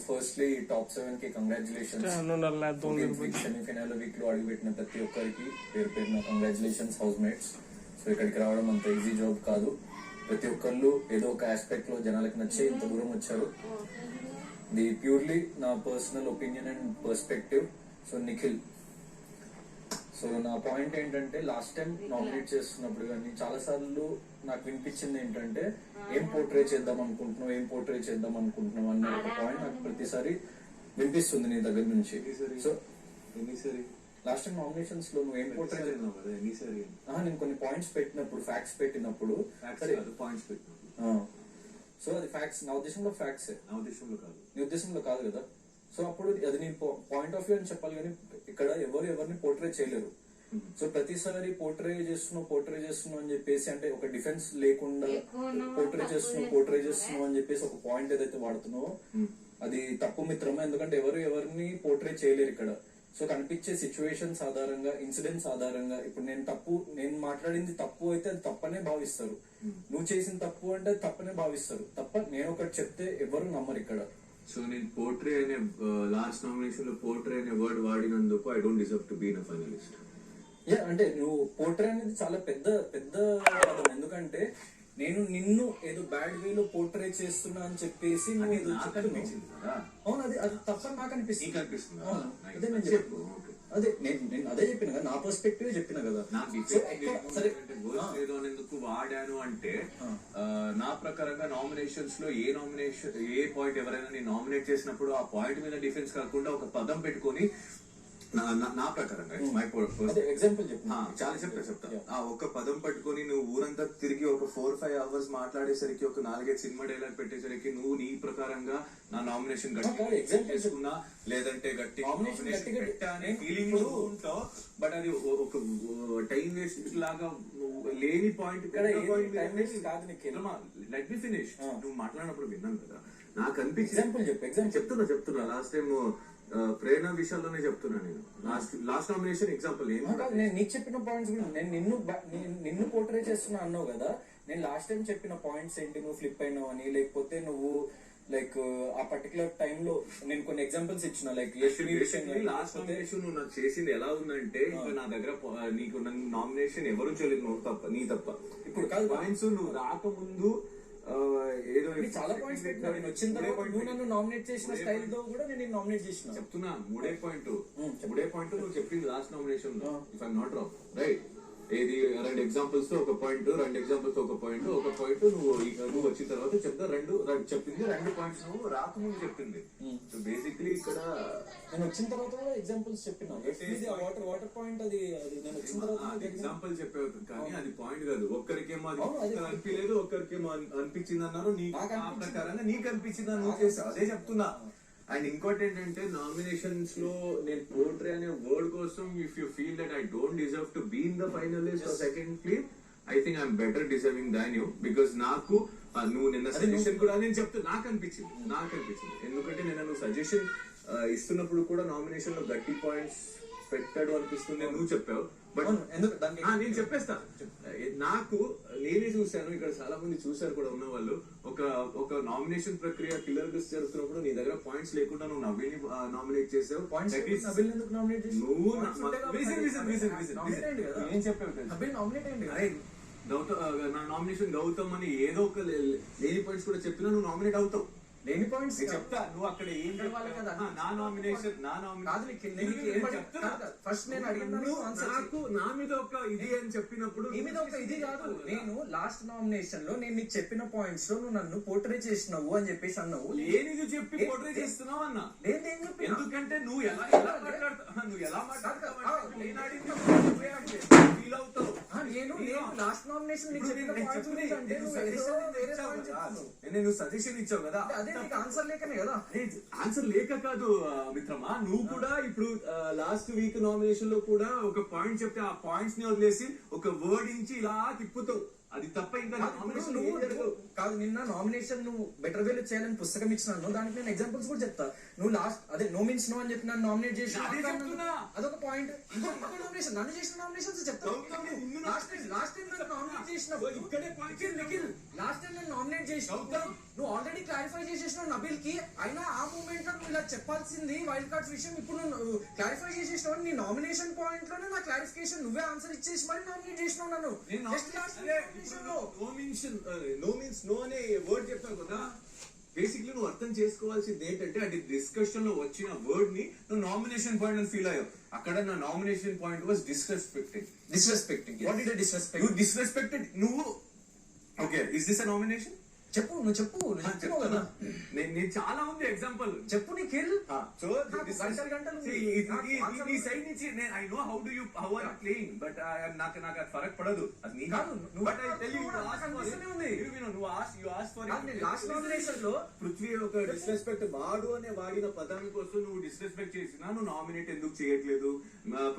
Firstly top 7 కి congratulations. Semi-final week లో అడుగుపెట్టిన ప్రతి ఒక్కరికి పేరు పేరున కంగ్రాచులేషన్స్ హౌస్ మేట్స్. సో ఇక్కడికి రావడం అంత ఈజీ జాబ్ కాదు. ప్రతి ఒక్కళ్ళు ఏదో ఒక ఆస్పెక్ట్ లో జనాలకు నచ్చే ఇంత దూరం వచ్చారు. ది ప్యూర్లీ నా personal opinion and perspective. So Nikhil, so నా పాయింట్ ఏంటంటే లాస్ట్ టైం నామినేట్ చేస్తున్నప్పుడు కానీ చాలా సార్లు నాకు వినిపించింది ఏంటంటే ఏం పోర్ట్రే చేద్దాం అనుకుంటున్నావు అన్న ఒక పాయింట్ నాకు ప్రతిసారి వినిపిస్తుంది నీ దగ్గర నుంచి. సో లాస్ట్ టైం నామినేషన్స్ లో నువ్వు ఏం పోర్ట్రే చేద్దాం కదా నేను కొన్ని పాయింట్స్ పెట్టినప్పుడు ఫ్యాక్ట్స్ పెట్టినప్పుడు సో అది ఫ్యాక్ట్స్ నా ఉద్దేశంలో ఫ్యాక్ట్స్ నీ ఉద్దేశంలో కాదు కదా. సో అప్పుడు అది నీ పాయింట్ ఆఫ్ వ్యూ అని చెప్పాలి కానీ ఇక్కడ ఎవరిని పోర్ట్రే చేయలేరు. సో ప్రతిసారి పోర్ట్రే చేస్తున్నావు అని చెప్పేసి అంటే ఒక డిఫెన్స్ లేకుండా పోర్ట్రే చేస్తున్నావు అని చెప్పేసి ఒక పాయింట్ ఏదైతే వాడుతున్నావో అది తప్పు మిత్రమా. ఎందుకంటే ఎవరిని పోర్ట్రే చేయలేరు ఇక్కడ. సో కనిపించే సిచ్యువేషన్స్ ఆధారంగా ఇన్సిడెంట్స్ ఆధారంగా ఇప్పుడు నేను మాట్లాడింది తప్పు అయితే అది తప్పనే భావిస్తారు. నువ్వు చేసిన తప్పు అంటే అది తప్పనే భావిస్తారు. తప్ప నేను ఒకటి చెప్తే ఎవరు నమ్మరు ఇక్కడ. సో నేను పోర్ట్రే అనే లాస్ట్ నామినేషన్ లో పోర్ట్రే అనే వర్డ్ వాడినందుకు I don't deserve to be in finalist. అంటే నువ్వు పోర్ట్రే అనేది చాలా పెద్ద పదం. ఎందుకంటే నేను నిన్ను ఏదో బ్యాడ్ వేలో పోర్ట్రే చేస్తున్నా అని చెప్పేసి అవును అది తప్పని నాకు అనిపిస్తుంది. అదే నేను చెప్పు నేను అదే చెప్పిన కదా, నా పర్స్పెక్టివ్ చెప్పిన కదా. ఎందుకు వాడాను అంటే నా ప్రకారంగా నామినేషన్స్ లో ఏ పాయింట్ ఎవరైనా నేను నామినేట్ చేసినప్పుడు ఆ పాయింట్ మీద డిఫెన్స్ కాకుండా ఒక పదం పెట్టుకొని నా ప్రకారంగా ఎగ్జాంపుల్ చాలా చెప్తా ఆ ఒక్క పదం పట్టుకొని నువ్వు ఊరంతా తిరిగి ఒక 4-5 hours మాట్లాడేసరికి ఒక 4-5 సినిమా డైలాగ్ పెట్టేసరికి నువ్వు నీ ప్రకారంగా నా నామినేషన్ చేసుకున్నా లేదంటే గట్టి పెట్టా అనే ఫీలింగ్ లో ఉంటావు. బట్ అది ఒక టైం వేస్ట్ లాగా లేని పాయింట్ లెట్ మీ ఫినిష్. నువ్వు మాట్లాడినప్పుడు విన్నాను కదా, నాకు అనిపించింది చెప్తున్నా లాస్ట్ టైం ప్రేరణ విషయాల్లోనే చెప్తున్నా నేను. లాస్ట్ నామినేషన్ ఎగ్జాంపుల్ నేను నీకు చెప్పిన పాయింట్స్ నేను నిన్ను పోర్ట్రే చేస్తున్నా అన్నావు కదా. నేను లాస్ట్ టైం చెప్పిన పాయింట్స్ ఏంటి, నువ్వు ఫ్లిప్ అయినావు అని, లేకపోతే నువ్వు లైక్ ఆ పర్టికులర్ టైమ్ లో నేను కొన్ని ఎగ్జాంపుల్స్ ఇచ్చిన లైక్ లాస్ట్ నామినేషన్ నువ్వు నాకు చేసింది ఎలా ఉందంటే ఇంకా నా దగ్గర నీకు నామినేషన్ ఎవరు చేయలేదు, నువ్వు తప్ప నీ తప్ప. ఇప్పుడు కాదు పాయింట్స్ నువ్వు రాకముందు ఏదో చాలా పాయింట్స్ పెట్టినా నేను వచ్చిన తర్వాత నువ్వు నన్ను నామినేట్ చేసిన స్టైల్ తో కూడా నేను నామినేట్ చేసిన చెప్తున్నా. మూడే పాయింట్ నువ్వు చెప్పింది లాస్ట్ నామినేషన్ లో if I'm not wrong right. ఏది 2 ఎగ్జాంపుల్స్ తో ఒక పాయింట్, 2 ఎగ్జాంపుల్స్ తో ఒక పాయింట్ నువ్వు వచ్చిన తర్వాత చెప్తా. చెప్పింది 2 పాయింట్స్ నువ్వు రాకముందు చెప్పింది. సో బేసిక్లీ ఇక్కడ నేను వచ్చిన తర్వాత ఎగ్జాంపుల్స్ చెప్పిన వాటర్ పాయింట్ అది నేను వచ్చిన తర్వాత ఎగ్జాంపుల్ చెప్పావు కానీ అది పాయింట్ కాదు. ఒక్కరికేమో అది అనిపించలేదు, ఒక్కరికేమో అనిపించింది అన్నారు. ఆ ప్రకారంగా నీకు అనిపించింది అని నువ్వు చేస్తావు, అదే చెప్తున్నా. అండ్ ఇంకోటి ఏంటంటే నామినేషన్స్ లో నేను పోర్ట్రే అనే వర్డ్ కోసం if you feel that I don't deserve to be in the finalist or second place, I think I'm better deserving than you. Because నాకు నువ్వు నిన్న సజెషన్ కూడా నేను చెప్తా నాకు అనిపించింది. ఎందుకంటే నిన్న నువ్వు సజెషన్ ఇస్తున్నప్పుడు కూడా నామినేషన్ లో గట్టి పాయింట్స్ పెట్టాడు అనిపిస్తుంది నువ్వు చెప్పావు. బట్ నేను చెప్పేస్తా, నాకు నేనే చూశాను, ఇక్కడ చాలా మంది చూశారు కూడా ఉన్న వాళ్ళు. ఒక నామినేషన్ ప్రక్రియ కిల్లర్ లిస్ట్ జరుగుతున్నప్పుడు నీ దగ్గర పాయింట్స్ లేకుండా నువ్వు నవీని నామినేట్ చేసావు. నువ్వు నా నామినేషన్ గౌతమ్ అని ఏదో ఒక లేని పాయింట్స్ కూడా చెప్పినా నువ్వు నామినేట్ అవుతావు. లేని పాయింట్స్ చెప్తా. నువ్వు అక్కడ ఏం నా నామినేషన్ ఫస్ట్ నేను నాకు నా మీద ఒక ఇది అని చెప్పినప్పుడు నీ మీద ఒక ఇది కాదు. నేను లాస్ట్ నామినేషన్ లో నేను నీకు చెప్పిన పాయింట్స్ లో నువ్వు నన్ను పోర్ట్రే చేసినావు అని చెప్పేసి అన్నావు. లేనిది చెప్పి పోర్ట్రే చేస్తున్నావు అన్నా. ఎందుకంటే నువ్వు ఎలా మాట్లాడతావు ఫీల్ అవుతావు. నేను లాస్ట్ నామినేషన్ నేను సజెషన్ ఇచ్చావు కదా, ఆన్సర్ లేకనే కదా. ఆన్సర్ లేక కాదు మిత్రమా, నువ్వు కూడా ఇప్పుడు లాస్ట్ వీక్ నామినేషన్ లో కూడా ఒక పాయింట్ చెప్తే ఆ పాయింట్స్ ని వదిలేసి ఒక వర్డ్ ఇచ్చి ఇలా తిప్పుతావు. అది తప్ప ఇంకా కాదు, nomination నువ్వు ఏం జరగదు. కాదు నిన్న నామినేషన్ నువ్వు బెటర్ వేలు చేయాలని పుస్తకం ఇచ్చినాను, దానికి నేను ఎగ్జాంపుల్స్ కూడా చెప్తా. నువ్వు లాస్ట్ అదే నో మీన్స్ నో అని చెప్పి నన్ను నామినేట్ చేసి అదే చెప్తున్నా. అదొక పాయింట్. ఇంకో నామినేషన్ నన్ను చేసిన నామినేషన్స్ చెప్తా. లాస్ట్ టైం నన్ను నామినేట్ చేసినావు ఇక్కడే point నిఖిల్, లాస్ట్ టైం నన్ను నామినేట్ చేసినావు, నువ్వు ఆల్రెడీ క్లారిఫై చేసేసినావు నబిల్ కి. అయినా ఆ మూమెంట్ లో నువ్వు ఇలా చెప్పాల్సింది వైల్డ్ కార్డ్స్ విషయం ఇప్పుడు నువ్వు క్లారిఫై చేసేసినావు. నీ నామినేషన్ పాయింట్ లోనే నా క్లారిఫికేషన్ నువ్వే ఆన్సర్ ఇచ్చేసి మరి నామినేట్ చేసినావు నన్ను. నో మీన్స్ నో అనే వర్డ్ చెప్పావు కదా. బేసిక్లీ నువ్వు అర్థం చేసుకోవాల్సింది ఏంటంటే అది డిస్కషన్ లో వచ్చిన వర్డ్ ని నువ్వు నామినేషన్ పాయింట్ అని ఫీల్ అయ్యావు. అక్కడ నా nomination point was disrespecting. What is disrespect? నువ్వు డిస్రెస్పెక్టెడ్. నువ్వు okay, is this a nomination? చెప్పు, నువ్వు చెప్తున్నావు కదా. నేను చాలా ఉంది ఎగ్జాంపుల్ చెప్పు నిఖిల్. సో గంటలు నీ సైడ్ నుంచి I know how do you how are playing, but నాకు అది ఫరక్ పడదు. అది నీ కాదు, బట్ ఐ టెల్ యు ఉంది. నువ్వు ఆస్క్ ఫర్ లాస్ట్ నామినేషన్ లో పృథ్వీ ఒక డిస్రెస్పెక్ట్ వాడు అనే వాడిన పదాన్ని కోసం నువ్వు డిస్రెస్పెక్ట్ చేసినా నువ్వు నామినేట్ ఎందుకు చేయట్లేదు?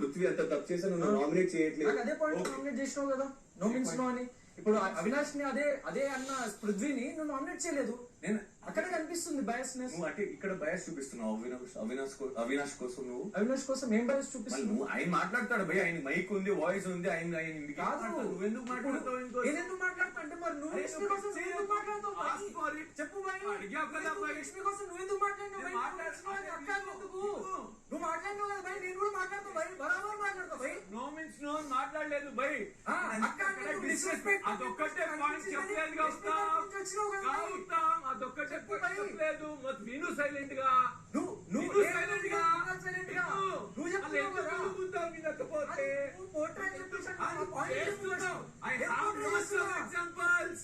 పృథ్వీ అంత తప్పు చేసా నువ్వు నామినేట్ చేయట్లేదు. అదే పాయింట్ నామినేట్ చేసినావు కదా నో మీన్స్ నో అని. ఇప్పుడు అవినాష్ ని అదే అన్న పృథ్వీని నువ్వు నామినేట్ చేయలేదు. నేను అక్కడే కనిపిస్తుంది బయాస్నెస్. నువ్వు అంటే ఇక్కడ బయాస్ చూపిస్తున్నావు అవినాష్ కోసం. నువ్వు అవినాష్ కోసం ఏం బయాస్ చూపిస్తున్నావు? నువ్వు ఆయన మాట్లాడతాడు భయ్, ఆయన మైక్ ఉంది, వాయిస్ ఉంది, ఆయన కాదు. నువ్వు ఎందుకు మాట్లాడతావు? నేను ఎందుకు మాట్లాడతా అంటే మరి నువ్వు లక్ష్మి కోసం నువ్వు ఎందుకు మాట్లాడతావు? చెప్పు భయ్, లక్ష్మి కోసం నువ్వు ఎందుకు మాట్లాడినావు? నువ్వు మాట్లాడినావు కదా భయ్, నేను కూడా మాట్లాడతావు భయ్, బరాబర్ మాట్లాడతావు భయ్. నో మీన్స్ నో మాట్లాడలేదు భయ్. డిస్రెస్పెక్ట్ అదొక్కటే పాయింట్ చెప్పలేదు గౌతమ్, అదొక్కటే చెప్పలేదు. విను సైలెంట్ గా, నువ్వు సైలెంట్ గా నువ్వు చెప్తున్నావు కదా. వినకపోతే నువ్వు పోర్ట్రేట్ చెప్పేసి I have lots of examples.